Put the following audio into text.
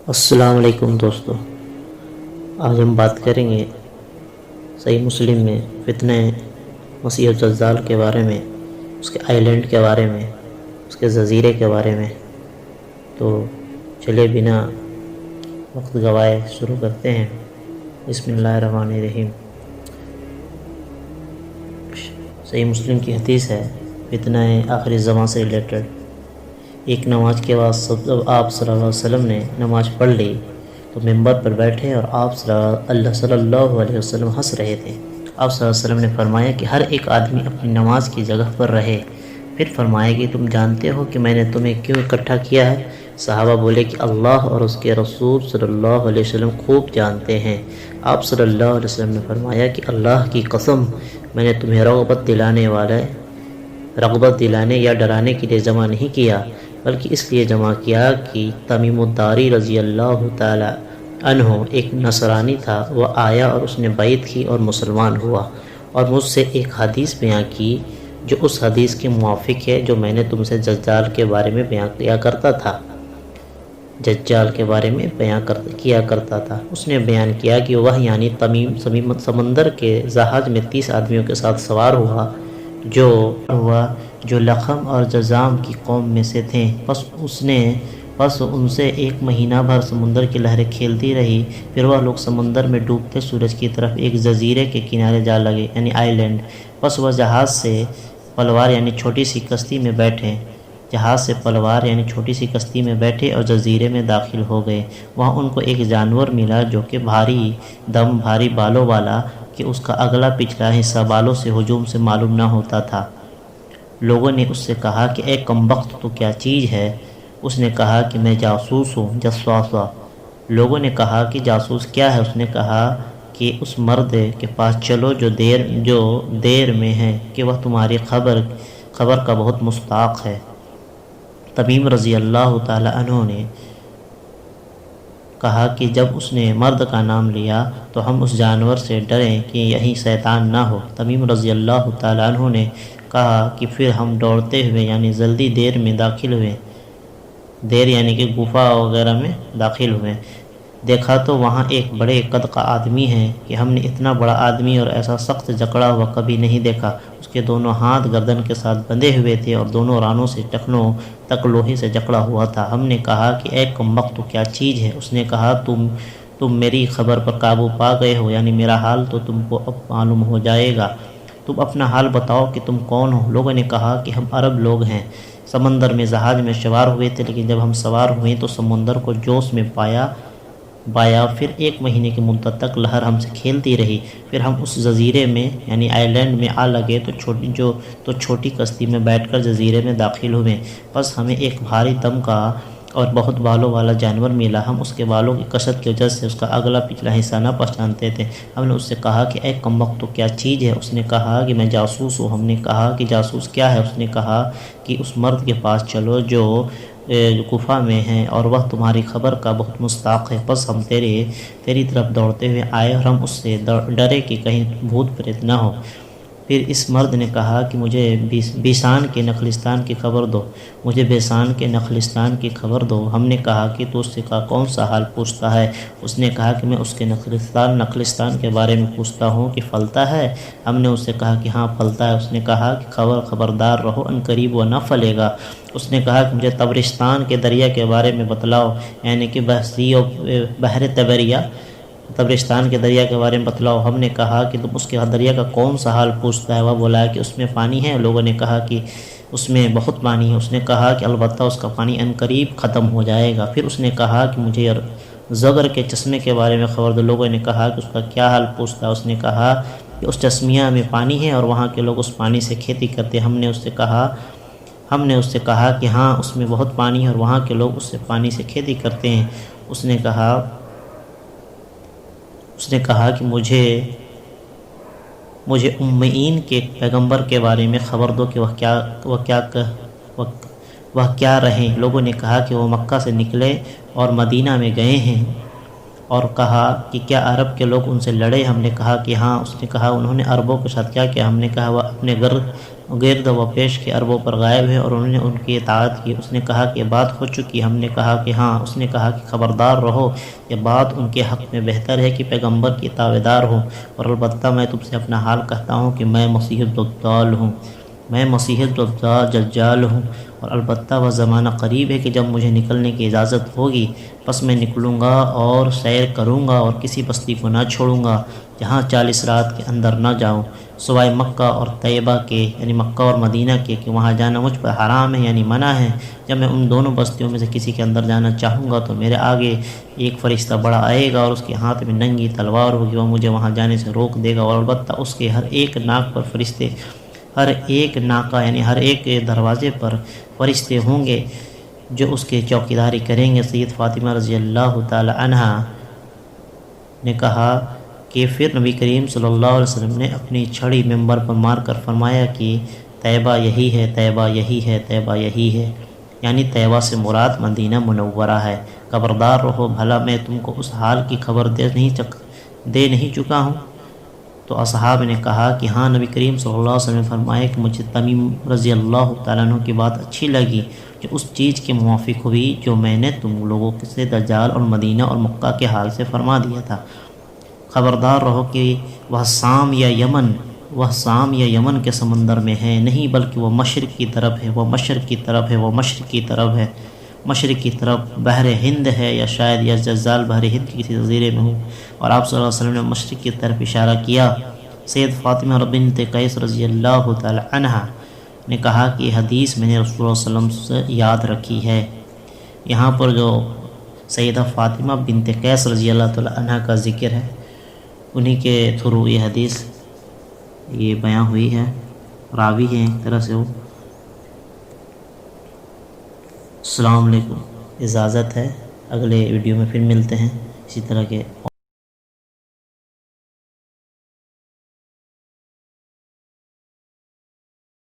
السلام علیکم دوستو، آج ہم بات کریں گے صحیح مسلم میں فتنہ مسیح الدجال کے بارے میں، اس کے آئیلینڈ کے بارے میں، اس کے جزیرے کے بارے میں۔ تو چلے بنا وقت گوائے شروع کرتے ہیں۔ بسم اللہ الرحمن الرحیم۔ صحیح مسلم کی حدیث ہے فتنہ آخری زمان سے ریلیٹڈ۔ ایک نماز کے بعد آپ صلی اللہ علیہ وسلم نے نماز پڑھ لی تو ممبر پر بیٹھے اور آپ صلی اللہ علیہ وسلم ہنس رہے تھے۔ آپ صلی اللہ علیہ وسلم نے فرمایا کہ ہر ایک آدمی اپنی نماز کی جگہ پر رہے۔ پھر فرمایا کہ تم جانتے ہو کہ میں نے تمہیں کیوں اکٹھا کیا ہے؟ صحابہ بولے کہ اللہ اور اس کے رسول صلی اللہ علیہ وسلم خوب جانتے ہیں۔ آپ صلی اللہ علیہ وسلم نے فرمایا کہ اللہ کی قسم، میں نے تمہیں رغبت دلانے یا ڈرانے کے لیے جمع نہیں کیا، بلکہ اس لیے جمع کیا کہ تمیم الداری رضی اللہ تعالی عنہ ایک نصرانی تھا، وہ آیا اور اس نے بیعت کی اور مسلمان ہوا، اور مجھ سے ایک حدیث بیان کی جو اس حدیث کے موافق ہے جو میں نے تم سے دجال کے بارے میں بیان کیا کرتا تھا۔ اس نے بیان کیا کہ وہ یعنی تمیم سمندر کے جہاز میں 30 آدمیوں کے ساتھ سوار ہوا جو لخم اور جذام کی قوم میں سے تھے۔ پس ان سے 1 مہینہ بھر سمندر کی لہریں کھیلتی رہی۔ پھر وہ لوگ سمندر میں ڈوبتے سورج کی طرف ایک جزیرے کے کنارے جا لگے، یعنی آئی لینڈ۔ پس وہ جہاز سے پلوار یعنی چھوٹی سی کشتی میں بیٹھے اور جزیرے میں داخل ہو گئے۔ وہاں ان کو ایک جانور ملا جو کہ بھاری دم، بھاری بالوں والا، کہ اس کا اگلا پچھلا حصہ بالوں سے ہجوم سے معلوم نہ ہوتا تھا۔ لوگوں نے اس سے کہا کہ اے کمبخت، تو کیا چیز ہے؟ اس نے کہا کہ میں جاسوس ہوں، جسوسہ۔ لوگوں نے کہا کہ جاسوس کیا ہے؟ اس نے کہا کہ اس مرد کے پاس چلو جو دیر میں ہے، کہ وہ تمہاری خبر کا بہت مستحق ہے۔ تمیم رضی اللہ تعالی عنہ نے کہا کہ جب اس نے مرد کا نام لیا تو ہم اس جانور سے ڈریں کہ یہی شیطان نہ ہو۔ تمیم رضی اللہ تعالی عنہ نے کہا کہ پھر ہم دوڑتے ہوئے یعنی جلدی دیر میں داخل ہوئے، دیر یعنی کہ گفا وغیرہ میں داخل ہوئے۔ دیکھا تو وہاں ایک بڑے قد کا آدمی ہے کہ ہم نے اتنا بڑا آدمی اور ایسا سخت جکڑا ہوا کبھی نہیں دیکھا۔ اس کے دونوں ہاتھ گردن کے ساتھ بندھے ہوئے تھے اور دونوں رانوں سے ٹخنوں تک لوہے سے جکڑا ہوا تھا۔ ہم نے کہا کہ اے کمبخت، تو کیا چیز ہے؟ اس نے کہا تم میری خبر پر قابو پا گئے ہو، یعنی میرا حال تو تم کو اب معلوم ہو جائے گا۔ تم اپنا حال بتاؤ کہ تم کون ہو؟ لوگوں نے کہا کہ ہم عرب لوگ ہیں، سمندر میں جہاز میں سوار ہوئے تھے، لیکن جب ہم سوار ہوئے تو سمندر کو جوش میں پایا۔ پھر 1 مہینے کی مدت تک لہر ہم سے کھیلتی رہی۔ پھر ہم اس جزیرے میں یعنی آئی لینڈ میں آ لگے تو چھوٹی کشتی میں بیٹھ کر جزیرے میں داخل ہوئے۔ پس ہمیں ایک بھاری دم کا اور بہت بالوں والا جانور ملا۔ ہم اس کے بالوں کی کثرت کی وجہ سے اس کا اگلا پچھلا حصہ نہ پہچانتے تھے۔ ہم نے اس سے کہا کہ اے کمبخت، تو کیا چیز ہے؟ اس نے کہا کہ میں جاسوس ہوں۔ ہم نے کہا کہ جاسوس کیا ہے؟ اس نے کہا کہ اس مرد کے پاس چلو جو گفا میں ہے اور وہ تمہاری خبر کا بہت مستحق ہے۔ پس ہم تیری طرف دوڑتے ہوئے آئے اور ہم اس سے ڈرے کہ کہیں بھوت پریت نہ ہو۔ پھر اس مرد نے کہا کہ مجھے بیسان کے نخلستان کی خبر دو۔ ہم نے کہا کہ تو اس سے کون سا حال پوچھتا ہے؟ اس نے کہا کہ میں اس کے نخلستان کے بارے میں پوچھتا ہوں کہ پھلتا ہے۔ ہم نے اس سے کہا کہ ہاں پھلتا ہے۔ اس نے کہا کہ خبردار رہو، ان قریب وہ نہ پھلے گا۔ اس نے کہا کہ مجھے تبرستان کے دریا کے بارے میں بتلاؤ، یعنی کہ بحر تبرستان کے دریا کے بارے میں بتلاؤ۔ ہم نے کہا کہ تم اس کے دریا کا کون سا حال پوچھتا ہے؟ وہ بولا کہ اس میں پانی ہے۔ لوگوں نے کہا کہ اس میں بہت پانی ہے۔ اس نے کہا کہ البتہ اس کا پانی عنقریب ختم ہو جائے گا۔ پھر اس نے کہا کہ مجھے زغر کے چشمے کے بارے میں خبر دو۔ لوگوں نے کہا کہ اس کا کیا حال پوچھتا ہے؟ اس نے کہا کہ اس چشمیہ میں پانی ہے اور وہاں کے لوگ اس پانی سے کھیتی کرتے ہیں۔ ہم نے اس سے کہا کہ ہاں اس میں بہت پانی ہے اور وہاں کے لوگ اس سے پانی سے کھیتی کرتے ہیں۔ اس نے کہا کہ مجھے امیین کے پیغمبر کے بارے میں خبر دو کہ وہ کیا رہیں۔ لوگوں نے کہا کہ وہ مکہ سے نکلے اور مدینہ میں گئے ہیں۔ اور کہا کہ کیا عرب کے لوگ ان سے لڑے؟ ہم نے کہا کہ ہاں۔ اس نے کہا انہوں نے عربوں کے ساتھ کیا کیا؟ ہم نے کہا وہ اپنے گرد و پیش کے عربوں پر غائب ہے اور انہوں نے ان کی اطاعت کی۔ اس نے کہا کہ یہ بات ہو چکی؟ ہم نے کہا کہ ہاں۔ اس نے کہا کہ خبردار رہو، یہ بات ان کے حق میں بہتر ہے کہ پیغمبر کی تابعدار ہو، اور البتہ میں تم سے اپنا حال کہتا ہوں کہ میں مسیح الدجال ہوں، میں مسیح الدجال ہوں، اور البتہ وہ زمانہ قریب ہے کہ جب مجھے نکلنے کی اجازت ہوگی پس میں نکلوں گا اور سیر کروں گا اور کسی بستی کو نہ چھوڑوں گا جہاں 40 رات کے اندر نہ جاؤں، سوائے مکہ اور طیبہ کے، یعنی مکہ اور مدینہ کے، کہ وہاں جانا مجھ پر حرام ہے، یعنی منع ہے۔ جب میں ان دونوں بستیوں میں سے کسی کے اندر جانا چاہوں گا تو میرے آگے ایک فرشتہ بڑا آئے گا اور اس کے ہاتھ میں ننگی تلوار ہوگی، وہ مجھے وہاں جانے سے روک دے گا، اور البتہ اس کے ہر ایک ناک پر فرشتے، ہر ایک ناکہ یعنی ہر ایک دروازے پر فرشتے ہوں گے جو اس کے چوکیداری کریں گے۔ سید فاطمہ رضی اللہ تعالی عنہا نے کہا کہ پھر نبی کریم صلی اللہ علیہ وسلم نے اپنی چھڑی منبر پر مار کر فرمایا کہ طیبہ یہی ہے، طیبہ یہی ہے، طیبہ یہی ہے، یعنی طیبہ سے مراد مدینہ منورہ ہے۔ خبردار رہو، بھلا میں تم کو اس حال کی خبر دے نہیں چکا ہوں؟ تو اصحاب نے کہا کہ ہاں۔ نبی کریم صلی اللہ علیہ وسلم نے فرمایا کہ مجھے تمیم رضی اللہ تعالیٰ عنہ کی بات اچھی لگی جو اس چیز کے موافق ہوئی جو میں نے تم لوگوں سے دجال اور مدینہ اور مکہ کے حال سے فرما دیا تھا۔ خبردار رہو کہ وہ شام یا یمن کے سمندر میں ہے نہیں، بلکہ وہ مشرق کی طرف ہے، وہ مشرق کی طرف ہے، وہ مشرق کی طرف ہے، مشرق کی طرف بحر ہند ہے، یا شاید یا جزال بحر ہند کی کسی جزیرے میں ہوں۔ اور آپ صلی اللہ علیہ وسلم نے مشرق کی طرف اشارہ کیا۔ سید فاطمہ بنت قیس رضی اللہ تعالی عنہا نے کہا کہ یہ حدیث میں نے رسول اللہ صلی اللہ علیہ وسلم سے یاد رکھی ہے۔ یہاں پر جو سیدہ فاطمہ بنت قیس رضی اللہ تعالی عنہا کا ذکر ہے، انہی کے تھرو یہ حدیث یہ بیان ہوئی ہے، راوی ہیں ایک طرح سے وہ۔ السلام علیکم، اجازت ہے، اگلے ویڈیو میں پھر ملتے ہیں اسی طرح کے